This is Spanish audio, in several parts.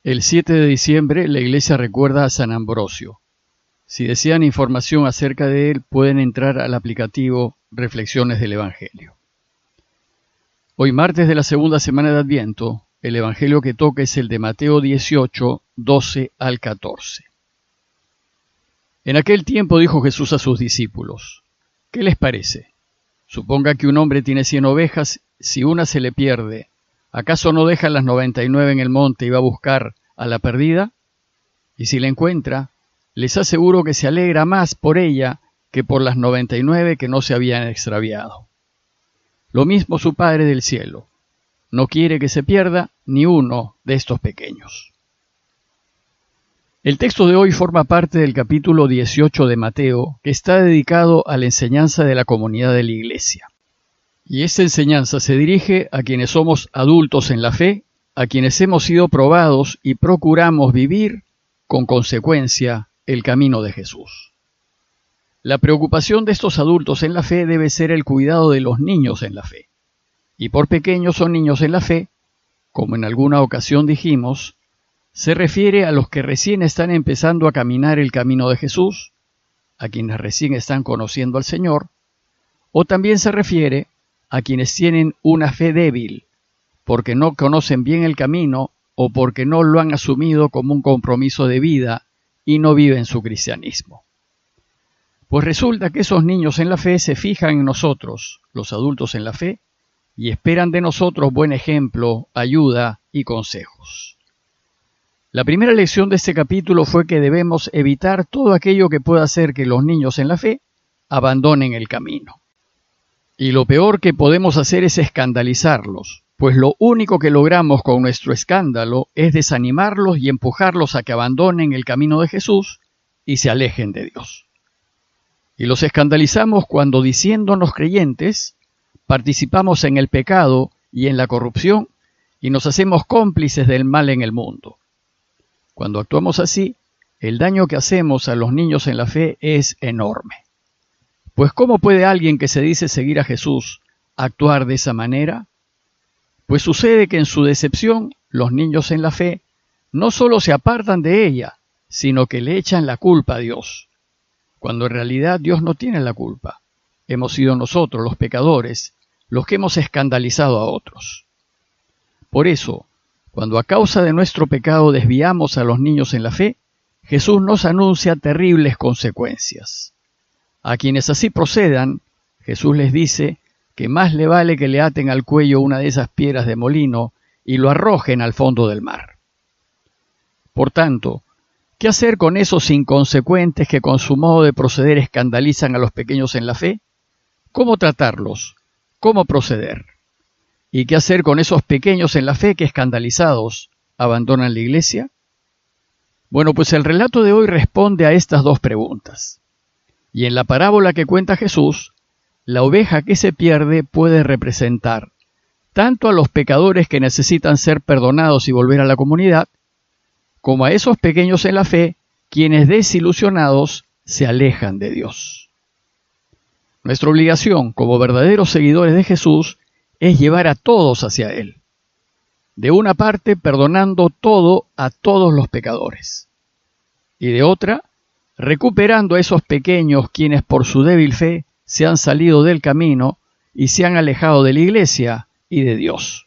El 7 de diciembre la iglesia recuerda a San Ambrosio. Si desean información acerca de él, pueden entrar al aplicativo Reflexiones del Evangelio. Hoy, martes de la segunda semana de Adviento, el Evangelio que toca es el de Mateo 18, 12 al 14. En aquel tiempo dijo Jesús a sus discípulos: ¿Qué les parece? Suponga que un hombre tiene 100 ovejas, si una se le pierde, ¿acaso no deja las 99 en el monte y va a buscar a la perdida? Y si la encuentra, les aseguro que se alegra más por ella que por las 99 que no se habían extraviado. Lo mismo su Padre del cielo. No quiere que se pierda ni uno de estos pequeños. El texto de hoy forma parte del capítulo 18 de Mateo, que está dedicado a la enseñanza de la comunidad de la Iglesia. Y esta enseñanza se dirige a quienes somos adultos en la fe, a quienes hemos sido probados y procuramos vivir, con consecuencia, el camino de Jesús. La preocupación de estos adultos en la fe debe ser el cuidado de los niños en la fe. Y por pequeños o niños en la fe, como en alguna ocasión dijimos, se refiere a los que recién están empezando a caminar el camino de Jesús, a quienes recién están conociendo al Señor, o también se refiere a quienes tienen una fe débil, porque no conocen bien el camino o porque no lo han asumido como un compromiso de vida y no viven su cristianismo. Pues resulta que esos niños en la fe se fijan en nosotros, los adultos en la fe, y esperan de nosotros buen ejemplo, ayuda y consejos. La primera lección de este capítulo fue que debemos evitar todo aquello que pueda hacer que los niños en la fe abandonen el camino. Y lo peor que podemos hacer es escandalizarlos, pues lo único que logramos con nuestro escándalo es desanimarlos y empujarlos a que abandonen el camino de Jesús y se alejen de Dios. Y los escandalizamos cuando, diciéndonos creyentes, participamos en el pecado y en la corrupción y nos hacemos cómplices del mal en el mundo. Cuando actuamos así, el daño que hacemos a los niños en la fe es enorme. Pues ¿cómo puede alguien que se dice seguir a Jesús actuar de esa manera? Pues sucede que en su decepción, los niños en la fe no solo se apartan de ella, sino que le echan la culpa a Dios, cuando en realidad Dios no tiene la culpa. Hemos sido nosotros, los pecadores, los que hemos escandalizado a otros. Por eso, cuando a causa de nuestro pecado desviamos a los niños en la fe, Jesús nos anuncia terribles consecuencias. A quienes así procedan, Jesús les dice que más le vale que le aten al cuello una de esas piedras de molino y lo arrojen al fondo del mar. Por tanto, ¿qué hacer con esos inconsecuentes que con su modo de proceder escandalizan a los pequeños en la fe? ¿Cómo tratarlos? ¿Cómo proceder? ¿Y qué hacer con esos pequeños en la fe que, escandalizados, abandonan la iglesia? Bueno, pues el relato de hoy responde a estas dos preguntas. Y en la parábola que cuenta Jesús, la oveja que se pierde puede representar tanto a los pecadores que necesitan ser perdonados y volver a la comunidad, como a esos pequeños en la fe, quienes desilusionados se alejan de Dios. Nuestra obligación como verdaderos seguidores de Jesús es llevar a todos hacia Él. De una parte, perdonando todo a todos los pecadores. Y de otra, recuperando a esos pequeños quienes por su débil fe se han salido del camino y se han alejado de la iglesia y de Dios.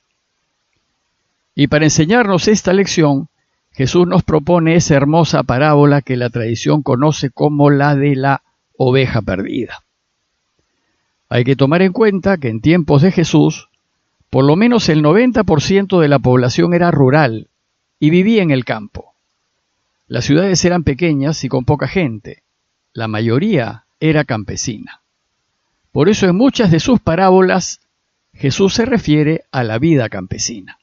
Y para enseñarnos esta lección, Jesús nos propone esa hermosa parábola que la tradición conoce como la de la oveja perdida. Hay que tomar en cuenta que en tiempos de Jesús, por lo menos el 90% de la población era rural y vivía en el campo. Las ciudades eran pequeñas y con poca gente. La mayoría era campesina. Por eso en muchas de sus parábolas, Jesús se refiere a la vida campesina.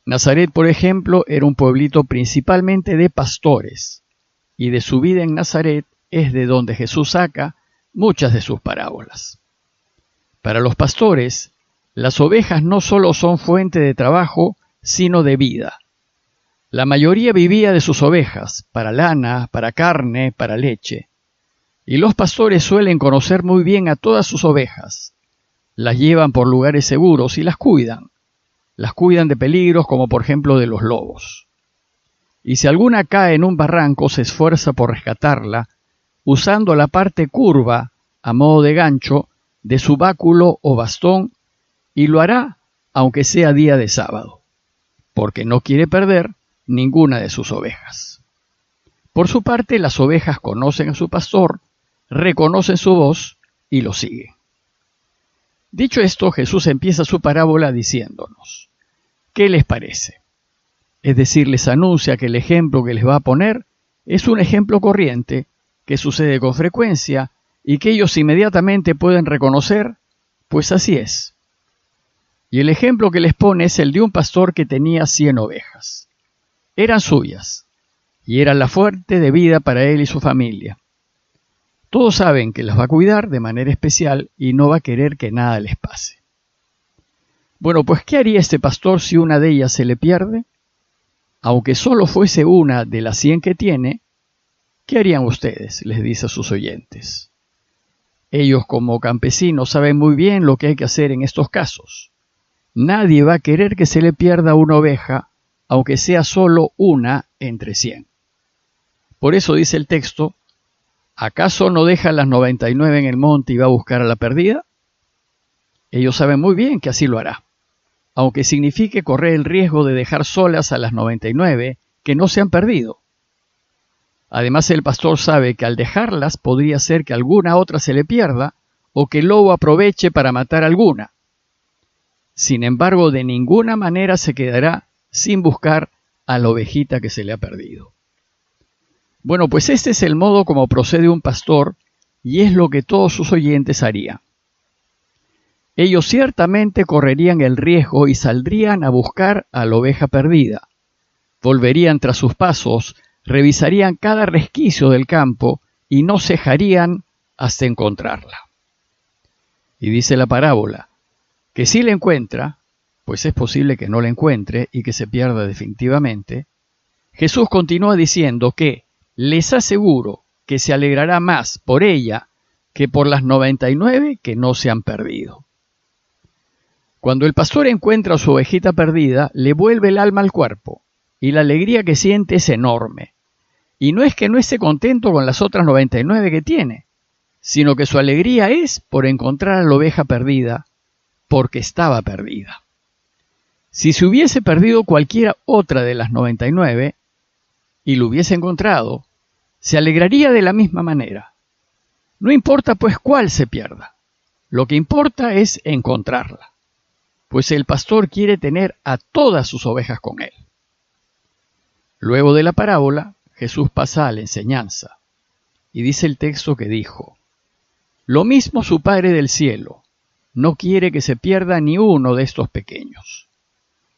Nazaret, por ejemplo, era un pueblito principalmente de pastores, y de su vida en Nazaret es de donde Jesús saca muchas de sus parábolas. Para los pastores, las ovejas no solo son fuente de trabajo, sino de vida. La mayoría vivía de sus ovejas, para lana, para carne, para leche. Y los pastores suelen conocer muy bien a todas sus ovejas. Las llevan por lugares seguros y las cuidan. Las cuidan de peligros como por ejemplo de los lobos. y si alguna cae en un barranco se esfuerza por rescatarla, usando la parte curva, a modo de gancho, de su báculo o bastón, y lo hará aunque sea día de sábado, porque no quiere perder ninguna de sus ovejas. Por su parte, las ovejas conocen a su pastor, reconocen su voz y lo siguen. Dicho esto, Jesús empieza su parábola diciéndonos: ¿qué les parece? Es decir, les anuncia que el ejemplo que les va a poner es un ejemplo corriente que sucede con frecuencia y que ellos inmediatamente pueden reconocer, pues así es. Y el ejemplo que les pone es el de un pastor que tenía 100 ovejas. Eran suyas, y eran la fuente de vida para él y su familia. Todos saben que las va a cuidar de manera especial y no va a querer que nada les pase. Bueno, pues ¿qué haría este pastor si una de ellas se le pierde? Aunque solo fuese una de las 100 que tiene, ¿qué harían ustedes?, les dice a sus oyentes. Ellos, como campesinos, saben muy bien lo que hay que hacer en estos casos. Nadie va a querer que se le pierda una oveja, aunque sea solo una entre 100. Por eso dice el texto: ¿acaso no deja las 99 en el monte y va a buscar a la perdida? Ellos saben muy bien que así lo hará, aunque signifique correr el riesgo de dejar solas a las 99 que no se han perdido. Además, el pastor sabe que al dejarlas podría ser que alguna otra se le pierda o que el lobo aproveche para matar alguna. Sin embargo, de ninguna manera se quedará sin buscar a la ovejita que se le ha perdido. Bueno, pues este es el modo como procede un pastor y es lo que todos sus oyentes harían. Ellos ciertamente correrían el riesgo y saldrían a buscar a la oveja perdida. Volverían tras sus pasos, revisarían cada resquicio del campo y no cejarían hasta encontrarla. Y dice la parábola que si la encuentra, pues es posible que no la encuentre y que se pierda definitivamente. Jesús continúa diciendo que les aseguro que se alegrará más por ella que por las 99 que no se han perdido. Cuando el pastor encuentra a su ovejita perdida, le vuelve el alma al cuerpo, y la alegría que siente es enorme. Y no es que no esté contento con las otras 99 que tiene, sino que su alegría es por encontrar a la oveja perdida, porque estaba perdida. Si se hubiese perdido cualquiera otra de las 99 y lo hubiese encontrado, se alegraría de la misma manera. No importa pues cuál se pierda, lo que importa es encontrarla, pues el pastor quiere tener a todas sus ovejas con él. Luego de la parábola, Jesús pasa a la enseñanza, y dice el texto que dijo: lo mismo su Padre del cielo no quiere que se pierda ni uno de estos pequeños.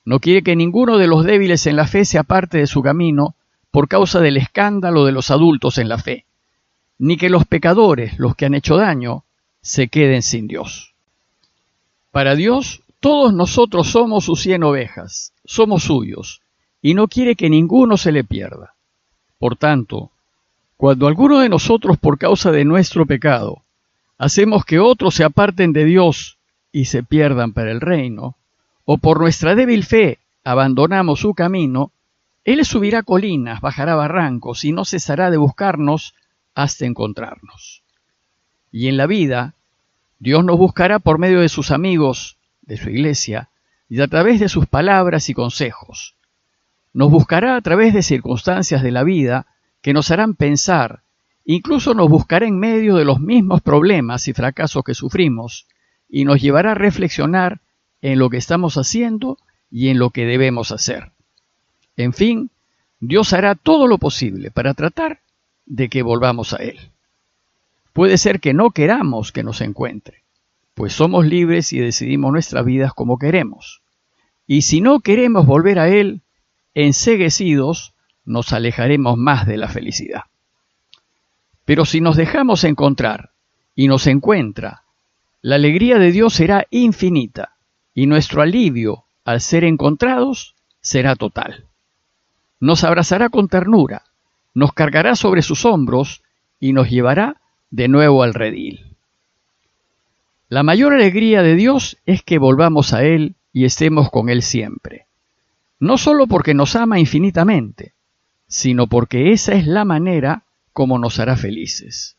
No quiere que ninguno de los débiles en la fe se aparte de su camino por causa del escándalo de los adultos en la fe, ni que los pecadores, los que han hecho daño, se queden sin Dios. Para Dios, todos nosotros somos sus 100 ovejas, somos suyos, y no quiere que ninguno se le pierda. Por tanto, cuando alguno de nosotros, por causa de nuestro pecado, hacemos que otros se aparten de Dios y se pierdan para el reino, o por nuestra débil fe abandonamos su camino, Él subirá colinas, bajará barrancos y no cesará de buscarnos hasta encontrarnos. Y en la vida, Dios nos buscará por medio de sus amigos, de su iglesia, y a través de sus palabras y consejos. Nos buscará a través de circunstancias de la vida que nos harán pensar. Incluso nos buscará en medio de los mismos problemas y fracasos que sufrimos y nos llevará a reflexionar en lo que estamos haciendo y en lo que debemos hacer. En fin, Dios hará todo lo posible para tratar de que volvamos a Él. Puede ser que no queramos que nos encuentre, pues somos libres y decidimos nuestras vidas como queremos. Y si no queremos volver a Él, enceguecidos, nos alejaremos más de la felicidad. Pero si nos dejamos encontrar y nos encuentra, la alegría de Dios será infinita y nuestro alivio al ser encontrados será total. Nos abrazará con ternura, nos cargará sobre sus hombros y nos llevará de nuevo al redil. La mayor alegría de Dios es que volvamos a Él y estemos con Él siempre. No solo porque nos ama infinitamente, sino porque esa es la manera como nos hará felices.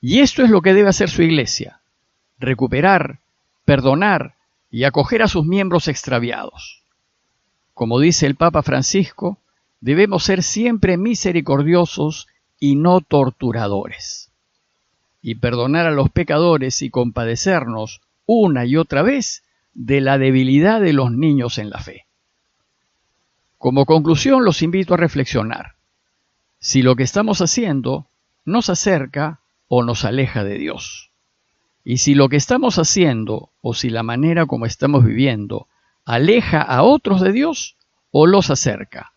Y esto es lo que debe hacer su iglesia: recuperar, perdonar y acoger a sus miembros extraviados. Como dice el Papa Francisco, debemos ser siempre misericordiosos y no torturadores, y perdonar a los pecadores y compadecernos una y otra vez de la debilidad de los niños en la fe. Como conclusión, los invito a reflexionar si lo que estamos haciendo nos acerca o nos aleja de Dios. Y si lo que estamos haciendo o si la manera como estamos viviendo aleja a otros de Dios o los acerca.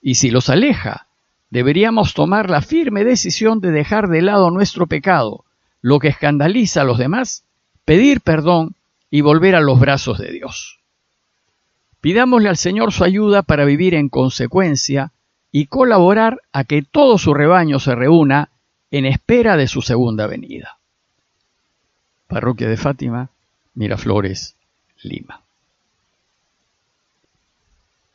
Y si los aleja, deberíamos tomar la firme decisión de dejar de lado nuestro pecado, lo que escandaliza a los demás, pedir perdón y volver a los brazos de Dios. Pidámosle al Señor su ayuda para vivir en consecuencia y colaborar a que todo su rebaño se reúna en espera de su segunda venida. Parroquia de Fátima, Miraflores, Lima.